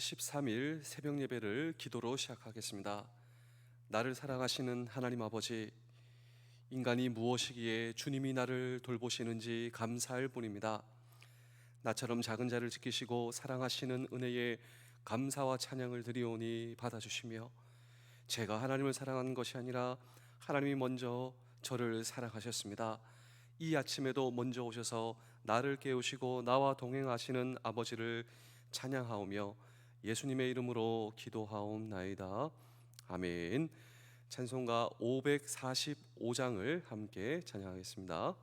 13일 새벽 예배를 기도로 시작하겠습니다. 나를 사랑하시는 하나님 아버지, 인간이 무엇이기에 주님이 나를 돌보시는지 감사할 뿐입니다. 나처럼 작은 자를 지키시고 사랑하시는 은혜에 감사와 찬양을 드리오니 받아주시며, 제가 하나님을 사랑하는 것이 아니라 하나님이 먼저 저를 사랑하셨습니다. 이 아침에도 먼저 오셔서 나를 깨우시고 나와 동행하시는 아버지를 찬양하오며 예수님의 이름으로 기도하옵나이다. 아멘. 찬송가 545장을 함께 찬양하겠습니다.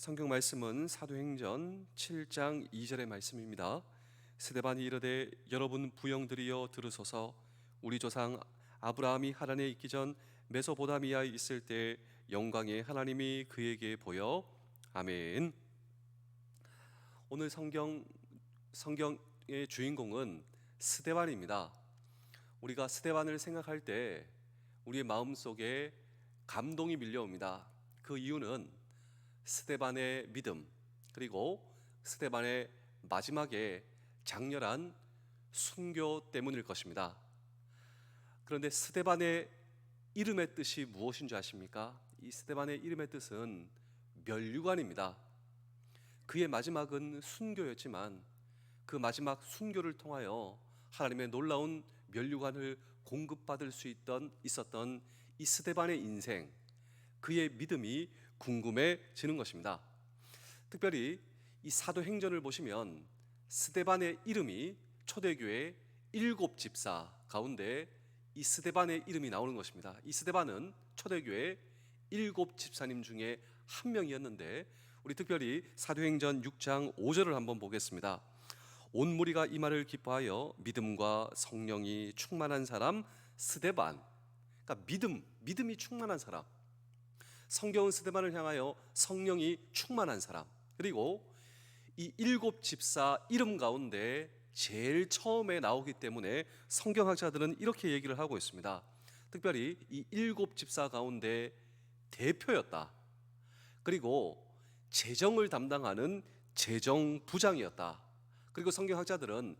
성경 말씀은 사도행전 7장 2절의 말씀입니다. 스데반이 이르되 여러분 부영들이여 들으소서. 우리 조상 아브라함이 하란에 있기 전 메소포타미아에 있을 때 영광의 하나님이 그에게 보여. 아멘. 오늘 성경의 주인공은 스데반입니다. 우리가 스데반을 생각할 때 우리의 마음속에 감동이 밀려옵니다. 그 이유는 스데반의 믿음, 그리고 스데반의 마지막에 장렬한 순교 때문일 것입니다. 그런데 스데반의 이름의 뜻이 무엇인 줄 아십니까? 이 스데반의 이름의 뜻은 면류관입니다. 그의 마지막은 순교였지만 그 마지막 순교를 통하여 하나님의 놀라운 면류관을 공급받을 수 있었던 이 스데반의 인생, 그의 믿음이 궁금해지는 것입니다. 특별히 이 사도행전을 보시면 스데반의 이름이 초대교회 7집사 가운데 이 스데반의 이름이 나오는 것입니다. 이 스데반은 초대교회 7집사님 중에 한 명이었는데, 우리 특별히 사도행전 6장 5절을 한번 보겠습니다. 온 무리가 이 말을 기뻐하여 믿음과 성령이 충만한 사람 스데반, 그러니까 믿음이 충만한 사람, 성경은 스데반을 향하여 성령이 충만한 사람, 그리고 이 7집사 이름 가운데 제일 처음에 나오기 때문에 성경학자들은 이렇게 얘기를 하고 있습니다. 특별히 이 7집사 가운데 대표였다. 그리고 재정을 담당하는 재정부장이었다. 그리고 성경학자들은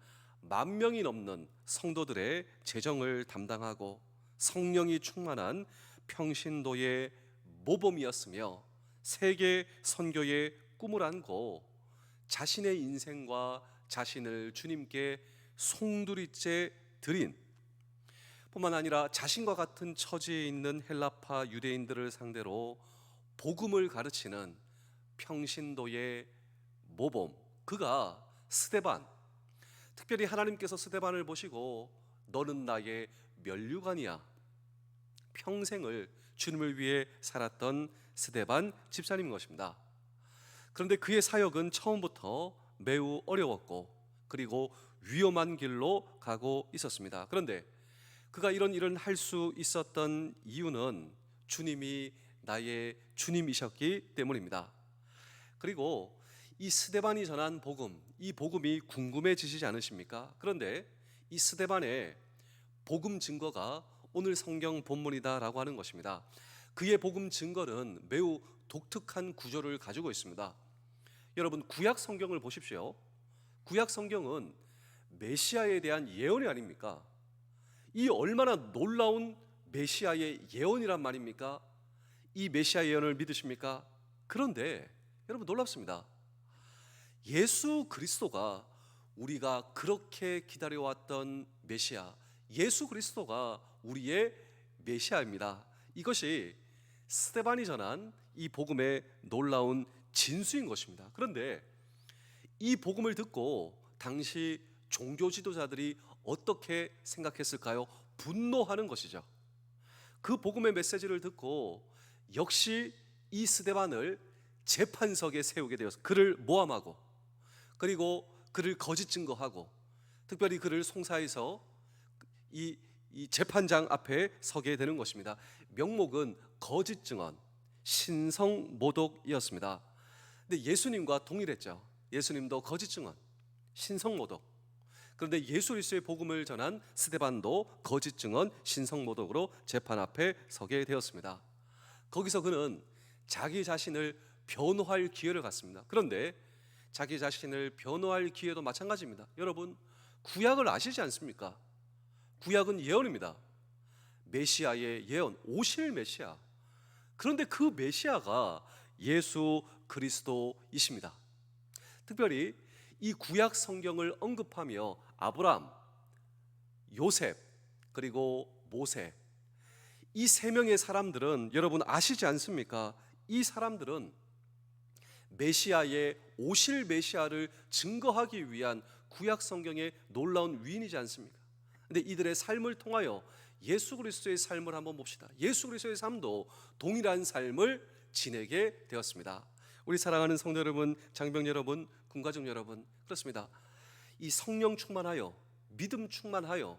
10,000명이 넘는 성도들의 재정을 담당하고, 성령이 충만한 평신도의 모범이었으며 세계 선교의 꿈을 안고 자신의 인생과 자신을 주님께 송두리째 드린, 뿐만 아니라 자신과 같은 처지에 있는 헬라파 유대인들을 상대로 복음을 가르치는 평신도의 모범, 그가 스데반. 특별히 하나님께서 스데반을 보시고 너는 나의 면류관이야, 평생을 주님을 위해 살았던 스데반 집사님인 것입니다. 그런데 그의 사역은 처음부터 매우 어려웠고 그리고 위험한 길로 가고 있었습니다. 그런데 그가 이런 일을 할 수 있었던 이유는 주님이 나의 주님이셨기 때문입니다. 그리고 이 스데반이 전한 복음, 이 복음이 궁금해지시지 않으십니까? 그런데 이 스데반의 복음 증거가 오늘 성경 본문이다라고 하는 것입니다. 그의 복음 증거는 매우 독특한 구조를 가지고 있습니다. 여러분, 구약 성경을 보십시오. 구약 성경은 메시아에 대한 예언이 아닙니까? 이 얼마나 놀라운 메시아의 예언이란 말입니까? 이 메시아 예언을 믿으십니까? 그런데 여러분, 놀랍습니다. 예수 그리스도가, 우리가 그렇게 기다려왔던 메시아, 예수 그리스도가 우리의 메시아입니다. 이것이 스데반이 전한 이 복음의 놀라운 진수인 것입니다. 그런데 이 복음을 듣고 당시 종교 지도자들이 어떻게 생각했을까요? 분노하는 것이죠. 그 복음의 메시지를 듣고 역시 이 스데반을 재판석에 세우게 되어서 그를 모함하고, 그리고 그를 거짓 증거하고, 특별히 그를 송사해서 이 재판장 앞에 서게 되는 것입니다. 명목은 거짓 증언, 신성 모독이었습니다. 근데 예수님과 동일했죠. 예수님도 거짓 증언, 신성 모독. 그런데 예수 그리스도의 복음을 전한 스데반도 거짓 증언, 신성 모독으로 재판 앞에 서게 되었습니다. 거기서 그는 자기 자신을 변호할 기회를 갖습니다. 그런데 자기 자신을 변호할 기회도 마찬가지입니다. 여러분, 구약을 아시지 않습니까? 구약은 예언입니다. 메시아의 예언, 오실 메시아. 그런데 그 메시아가 예수 그리스도이십니다. 특별히 이 구약 성경을 언급하며 아브람, 요셉, 그리고 모세, 이 세 명의 사람들은 여러분 아시지 않습니까? 이 사람들은 메시아의, 오실 메시아를 증거하기 위한 구약 성경의 놀라운 위인이지 않습니까? 근데 이들의 삶을 통하여 예수 그리스도의 삶을 한번 봅시다. 예수 그리스도의 삶도 동일한 삶을 지내게 되었습니다. 우리 사랑하는 성도 여러분, 장병 여러분, 군가족 여러분, 그렇습니다. 이 성령 충만하여, 믿음 충만하여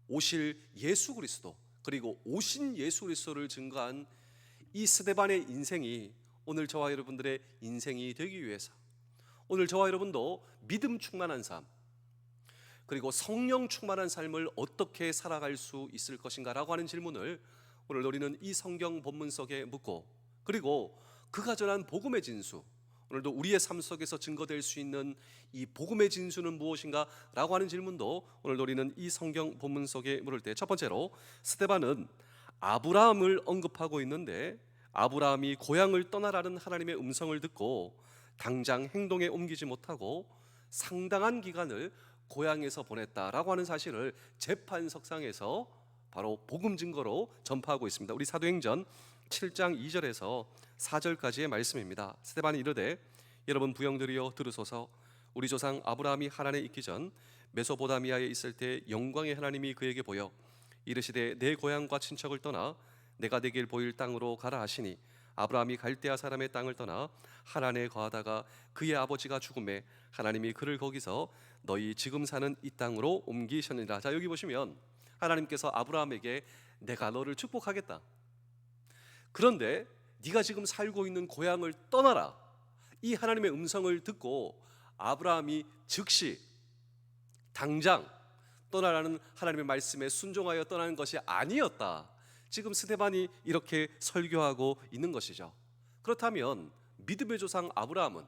오실 예수 그리스도, 그리고 오신 예수 그리스도를 증거한 이 스데반의 인생이 오늘 저와 여러분들의 인생이 되기 위해서, 오늘 저와 여러분도 믿음 충만한 삶, 그리고 성령 충만한 삶을 어떻게 살아갈 수 있을 것인가 라고 하는 질문을 오늘 우리는 이 성경 본문 속에 묻고, 그리고 그가 전한 복음의 진수, 오늘도 우리의 삶 속에서 증거될 수 있는 이 복음의 진수는 무엇인가 라고 하는 질문도 오늘 우리는 이 성경 본문 속에 물을 때, 첫 번째로 스데반은 아브라함을 언급하고 있는데, 아브라함이 고향을 떠나라는 하나님의 음성을 듣고 당장 행동에 옮기지 못하고 상당한 기간을 고향에서 보냈다라고 하는 사실을 재판석상에서 바로 복음 증거로 전파하고 있습니다. 우리 사도행전 7장 2절에서 4절까지의 말씀입니다. 스데반이 이르되 여러분 부형들이여 들으소서. 우리 조상 아브라함이 하란에 있기 전 메소포다미아에 있을 때 영광의 하나님이 그에게 보여 이르시되 내 고향과 친척을 떠나 내가 내게 보일 땅으로 가라 하시니, 아브라함이 갈대아 사람의 땅을 떠나 하란에 거하다가 그의 아버지가 죽음에 하나님이 그를 거기서 너희 지금 사는 이 땅으로 옮기셨느니라. 자, 여기 보시면 하나님께서 아브라함에게 내가 너를 축복하겠다, 그런데 네가 지금 살고 있는 고향을 떠나라, 이 하나님의 음성을 듣고 아브라함이 즉시 당장 떠나라는 하나님의 말씀에 순종하여 떠나는 것이 아니었다. 지금 스데반이 이렇게 설교하고 있는 것이죠. 그렇다면 믿음의 조상 아브라함은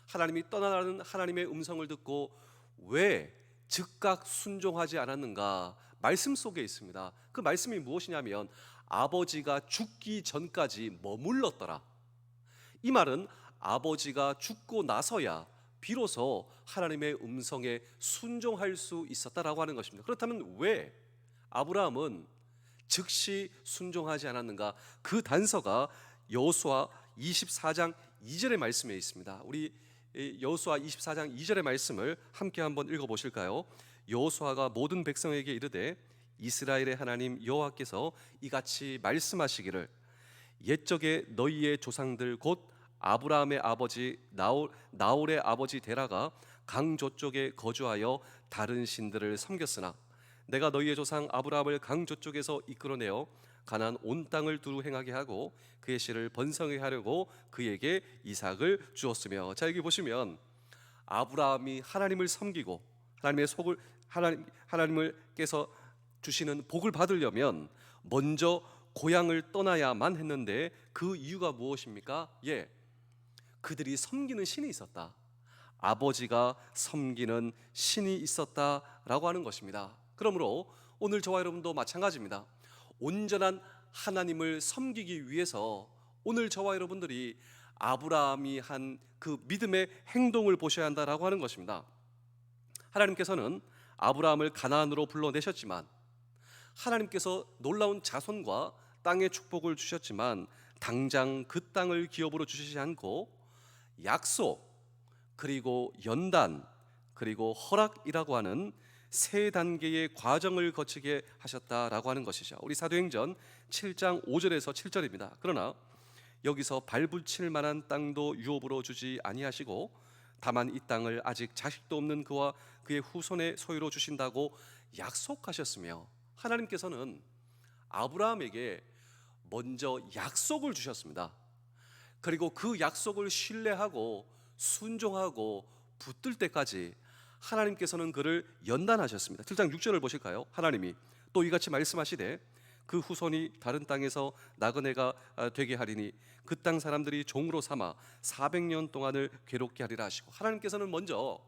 하나님이 떠나라는 하나님의 음성을 듣고 왜 즉각 순종하지 않았는가? 말씀 속에 있습니다. 그 말씀이 무엇이냐면 아버지가 죽기 전까지 머물렀더라. 이 말은 아버지가 죽고 나서야 비로소 하나님의 음성에 순종할 수 있었다라고 하는 것입니다. 그렇다면 왜 아브라함은 즉시 순종하지 않았는가? 그 단서가 여호수아 24장 2절의 말씀에 있습니다. 우리 여호수아 24장 2절의 말씀을 함께 한번 읽어 보실까요? 여호수아가 모든 백성에게 이르되 이스라엘의 하나님 여호와께서 이같이 말씀하시기를 옛적에 너희의 조상들 곧 아브라함의 아버지 나홀의 아버지 데라가 강 저쪽에 거주하여 다른 신들을 섬겼으나 내가 너희의 조상 아브라함을 강 저쪽에서 이끌어내어 가나안 온 땅을 두루 행하게 하고 그의 씨를 번성하게 하려고 그에게 이삭을 주었으며. 자, 여기 보시면 아브라함이 하나님을 섬기고 하나님께서 주시는 복을 받으려면 먼저 고향을 떠나야만 했는데 그 이유가 무엇입니까? 그들이 섬기는 신이 있었다. 아버지가 섬기는 신이 있었다라고 하는 것입니다. 그러므로 오늘 저와 여러분도 마찬가지입니다. 온전한 하나님을 섬기기 위해서 오늘 저와 여러분들이 아브라함이 한 그 믿음의 행동을 보셔야 한다라고 하는 것입니다. 하나님께서는 아브라함을 가나안으로 불러내셨지만 하나님께서 놀라운 자손과 땅의 축복을 주셨지만 당장 그 땅을 기업으로 주시지 않고 약속, 그리고 연단, 그리고 허락이라고 하는 세 단계의 과정을 거치게 하셨다라고 하는 것이죠. 우리 사도행전 7장 5절에서 7절입니다. 그러나 여기서 발붙일 만한 땅도 유업으로 주지 아니하시고 다만 이 땅을 아직 자식도 없는 그와 그의 후손의 소유로 주신다고 약속하셨으며, 하나님께서는 아브라함에게 먼저 약속을 주셨습니다. 그리고 그 약속을 신뢰하고 순종하고 붙들 때까지 하나님께서는 그를 연단하셨습니다. 7장 6절을 보실까요? 하나님이 또 이같이 말씀하시되 그 후손이 다른 땅에서 나그네가 되게 하리니 그 땅 사람들이 종으로 삼아 400년 동안을 괴롭게 하리라 하시고, 하나님께서는 먼저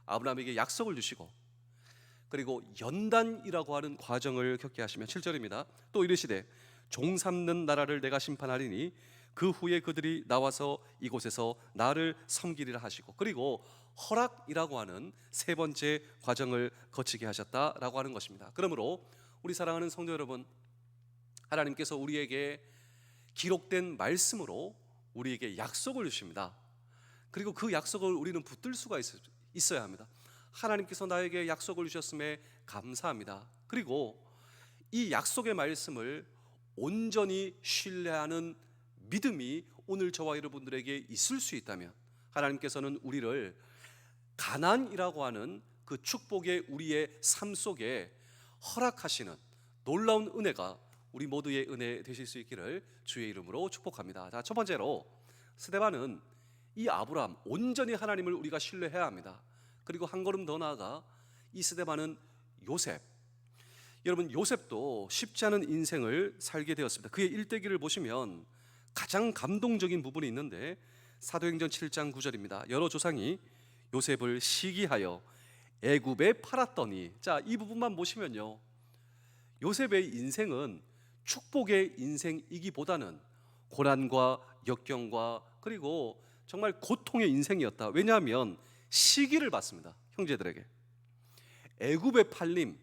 아브라함에게 약속을 주시고 그리고 연단이라고 하는 과정을 겪게 하시며 7절입니다. 또 이르시되 종 삼는 나라를 내가 심판하리니 그 후에 그들이 나와서 이곳에서 나를 섬기리라 하시고, 그리고 허락이라고 하는 세 번째 과정을 거치게 하셨다라고 하는 것입니다. 그러므로 우리 사랑하는 성도 여러분, 하나님께서 우리에게 기록된 말씀으로 우리에게 약속을 주십니다. 그리고 그 약속을 우리는 붙들 수가 있어야 합니다. 하나님께서 나에게 약속을 주셨음에 감사합니다. 그리고 이 약속의 말씀을 온전히 신뢰하는 믿음이 오늘 저와 여러분들에게 있을 수 있다면 하나님께서는 우리를 가나안이라고 하는 그 축복의 우리의 삶 속에 허락하시는 놀라운 은혜가 우리 모두의 은혜 되실 수 있기를 주의 이름으로 축복합니다. 자, 첫 번째로 스데반은 이 아브라함, 온전히 하나님을 우리가 신뢰해야 합니다. 그리고 한 걸음 더 나아가 이 스데반은 요셉, 여러분 요셉도 쉽지 않은 인생을 살게 되었습니다. 그의 일대기를 보시면 가장 감동적인 부분이 있는데 사도행전 7장 9절입니다. 여러 조상이 요셉을 시기하여 애굽에 팔았더니, 자, 이 부분만 보시면요, 요셉의 인생은 축복의 인생이기보다는 고난과 역경과 그리고 정말 고통의 인생이었다. 왜냐하면 시기를 받습니다. 형제들에게 애굽에 팔림,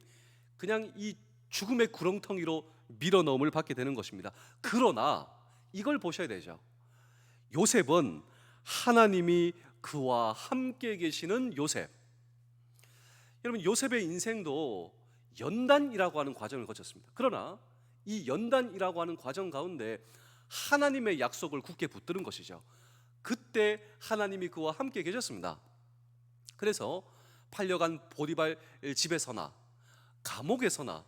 그냥 이 죽음의 구렁텅이로 밀어넣음을 받게 되는 것입니다. 그러나 이걸 보셔야 되죠. 요셉은 하나님이 그와 함께 계시는 요셉. 여러분 요셉의 인생도 연단이라고 하는 과정을 거쳤습니다. 그러나 이 연단이라고 하는 과정 가운데 하나님의 약속을 굳게 붙드는 것이죠. 그때 하나님이 그와 함께 계셨습니다. 그래서 팔려간 보디발 집에서나 감옥에서나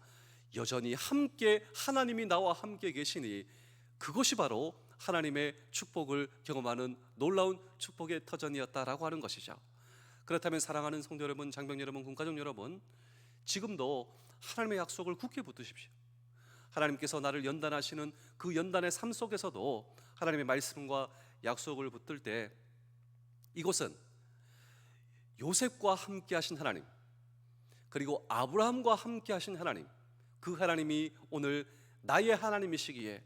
여전히 함께 하나님이 나와 함께 계시니 그것이 바로 하나님의 축복을 경험하는 놀라운 축복의 터전이었다라고 하는 것이죠. 그렇다면 사랑하는 성도 여러분, 장병 여러분, 군가족 여러분, 지금도 하나님의 약속을 굳게 붙드십시오. 하나님께서 나를 연단하시는 그 연단의 삶 속에서도 하나님의 말씀과 약속을 붙들 때 이곳은 요셉과 함께 하신 하나님, 그리고 아브라함과 함께 하신 하나님, 그 하나님이 오늘 나의 하나님이시기에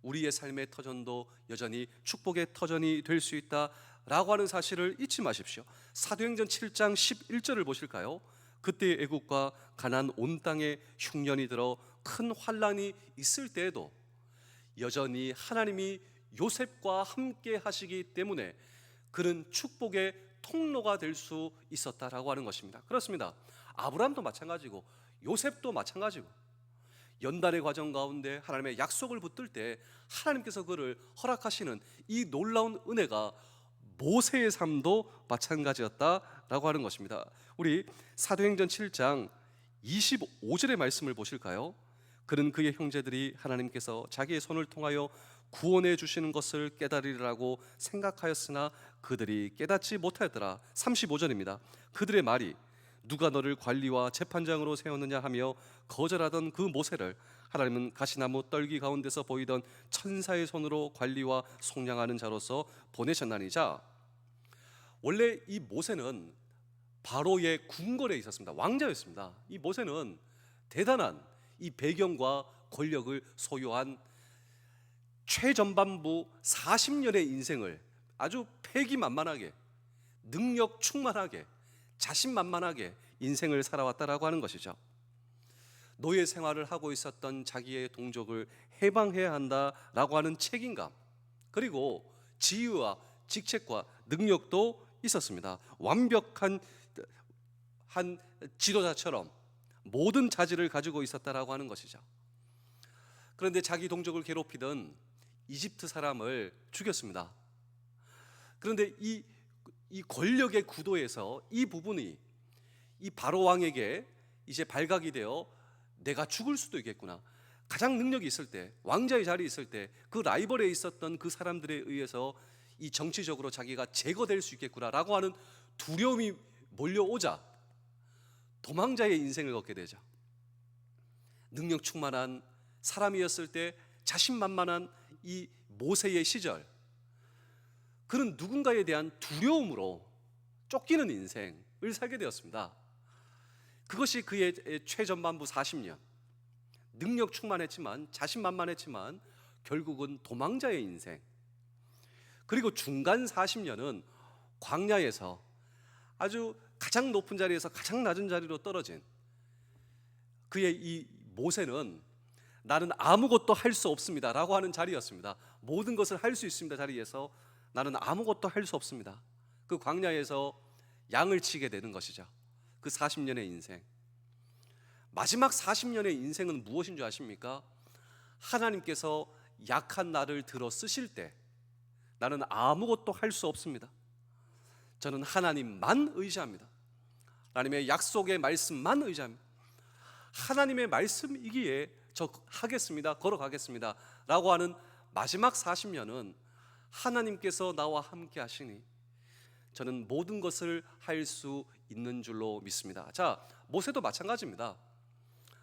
우리의 삶의 터전도 여전히 축복의 터전이 될 수 있다라고 하는 사실을 잊지 마십시오. 사도행전 7장 11절을 보실까요? 그때 애국과 가나안 온 땅에 흉년이 들어 큰 환란이 있을 때에도 여전히 하나님이 요셉과 함께 하시기 때문에 그는 축복의 통로가 될 수 있었다라고 하는 것입니다. 그렇습니다. 아브라함도 마찬가지고 요셉도 마찬가지고 연단의 과정 가운데 하나님의 약속을 붙들 때 하나님께서 그를 허락하시는 이 놀라운 은혜가 모세의 삶도 마찬가지였다라고 하는 것입니다. 우리 사도행전 7장 25절의 말씀을 보실까요? 그는 그의 형제들이 하나님께서 자기의 손을 통하여 구원해 주시는 것을 깨달으리라고 생각하였으나 그들이 깨닫지 못하였더라. 35절입니다. 그들의 말이 누가 너를 관리와 재판장으로 세웠느냐 하며 거절하던 그 모세를 하나님은 가시나무 떨기 가운데서 보이던 천사의 손으로 관리와 속량하는 자로서 보내셨나니자. 원래 이 모세는 바로의 궁궐에 있었습니다. 왕자였습니다. 이 모세는 대단한 이 배경과 권력을 소유한 최전반부 40년의 인생을 아주 패기만만하게, 능력 충만하게, 자신만만하게 인생을 살아왔다라고 하는 것이죠. 노예 생활을 하고 있었던 자기의 동족을 해방해야 한다라고 하는 책임감, 그리고 지위와 직책과 능력도 있었습니다. 완벽한 한 지도자처럼 모든 자질을 가지고 있었다라고 하는 것이죠. 그런데 자기 동족을 괴롭히던 이집트 사람을 죽였습니다. 그런데 이 권력의 구도에서 이 부분이 이 바로 왕에게 이제 발각이 되어 내가 죽을 수도 있겠구나. 가장 능력이 있을 때, 왕자의 자리에 있을 때 그 라이벌에 있었던 그 사람들에 의해서 이 정치적으로 자기가 제거될 수 있겠구나라고 하는 두려움이 몰려오자 도망자의 인생을 걷게 되죠. 능력 충만한 사람이었을 때 자신만만한 이 모세의 시절, 그는 누군가에 대한 두려움으로 쫓기는 인생을 살게 되었습니다. 그것이 그의 최전반부 40년, 능력 충만했지만 자신만만했지만 결국은 도망자의 인생, 그리고 중간 40년은 광야에서 아주 가장 높은 자리에서 가장 낮은 자리로 떨어진 그의 이 모세는 나는 아무것도 할 수 없습니다 라고 하는 자리였습니다. 모든 것을 할 수 있습니다 자리에서 나는 아무것도 할 수 없습니다. 그 광야에서 양을 치게 되는 것이죠. 그 40년의 인생, 마지막 40년의 인생은 무엇인 줄 아십니까? 하나님께서 약한 나를 들어 쓰실 때 나는 아무것도 할 수 없습니다. 저는 하나님만 의지합니다. 하나님의 약속의 말씀만 의지합니다. 하나님의 말씀이기에 저 하겠습니다, 걸어가겠습니다 라고 하는 마지막 40년은 하나님께서 나와 함께 하시니 저는 모든 것을 할 수 있는 줄로 믿습니다. 자, 모세도 마찬가지입니다.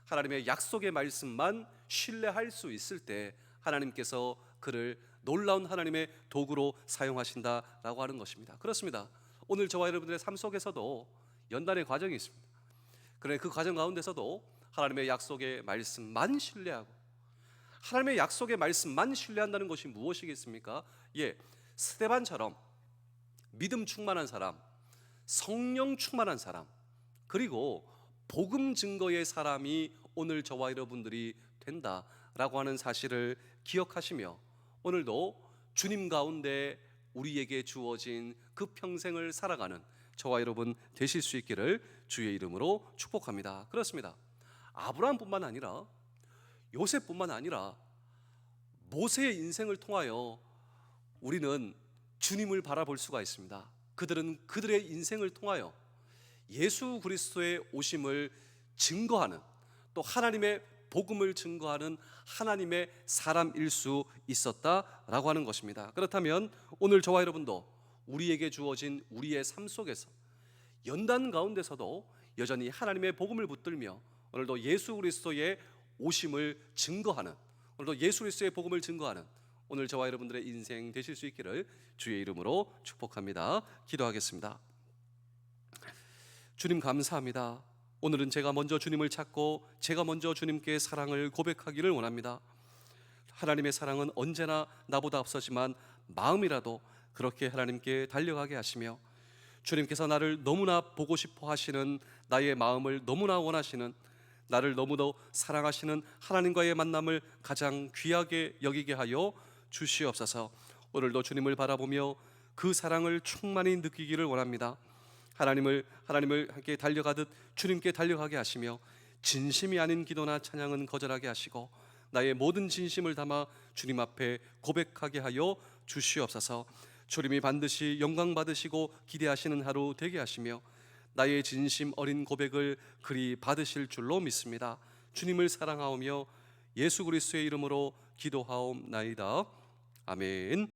하나님의 약속의 말씀만 신뢰할 수 있을 때 하나님께서 그를 놀라운 하나님의 도구로 사용하신다라고 하는 것입니다. 그렇습니다. 오늘 저와 여러분들의 삶 속에서도 연단의 과정이 있습니다. 그런데 그 과정 가운데서도 하나님의 약속의 말씀만 신뢰하고, 하나님의 약속의 말씀만 신뢰한다는 것이 무엇이겠습니까? 스데반처럼 믿음 충만한 사람, 성령 충만한 사람, 그리고 복음 증거의 사람이 오늘 저와 여러분들이 된다라고 하는 사실을 기억하시며 오늘도 주님 가운데 우리에게 주어진 그 평생을 살아가는 저와 여러분 되실 수 있기를 주의 이름으로 축복합니다. 그렇습니다. 아브라함뿐만 아니라 요셉뿐만 아니라 모세의 인생을 통하여 우리는 주님을 바라볼 수가 있습니다. 그들은 그들의 인생을 통하여 예수 그리스도의 오심을 증거하는, 또 하나님의 복음을 증거하는 하나님의 사람일 수 있었다라고 하는 것입니다. 그렇다면 오늘 저와 여러분도 우리에게 주어진 우리의 삶 속에서 연단 가운데서도 여전히 하나님의 복음을 붙들며 오늘도 예수 그리스도의 오심을 증거하는, 오늘도 예수 그리스도의 복음을 증거하는 오늘 저와 여러분들의 인생 되실 수 있기를 주의 이름으로 축복합니다. 기도하겠습니다. 주님 감사합니다. 오늘은 제가 먼저 주님을 찾고 제가 먼저 주님께 사랑을 고백하기를 원합니다. 하나님의 사랑은 언제나 나보다 앞서지만 마음이라도 그렇게 하나님께 달려가게 하시며, 주님께서 나를 너무나 보고 싶어 하시는, 나의 마음을 너무나 원하시는, 나를 너무도 사랑하시는 하나님과의 만남을 가장 귀하게 여기게 하여 주시옵소서. 오늘도 주님을 바라보며 그 사랑을 충만히 느끼기를 원합니다. 하나님을 함께 달려가듯 주님께 달려가게 하시며, 진심이 아닌 기도나 찬양은 거절하게 하시고 나의 모든 진심을 담아 주님 앞에 고백하게 하여 주시옵소서. 주님이 반드시 영광 받으시고 기대하시는 하루 되게 하시며 나의 진심 어린 고백을 그리 받으실 줄로 믿습니다. 주님을 사랑하오며 예수 그리스도의 이름으로 기도하옵나이다. 아멘.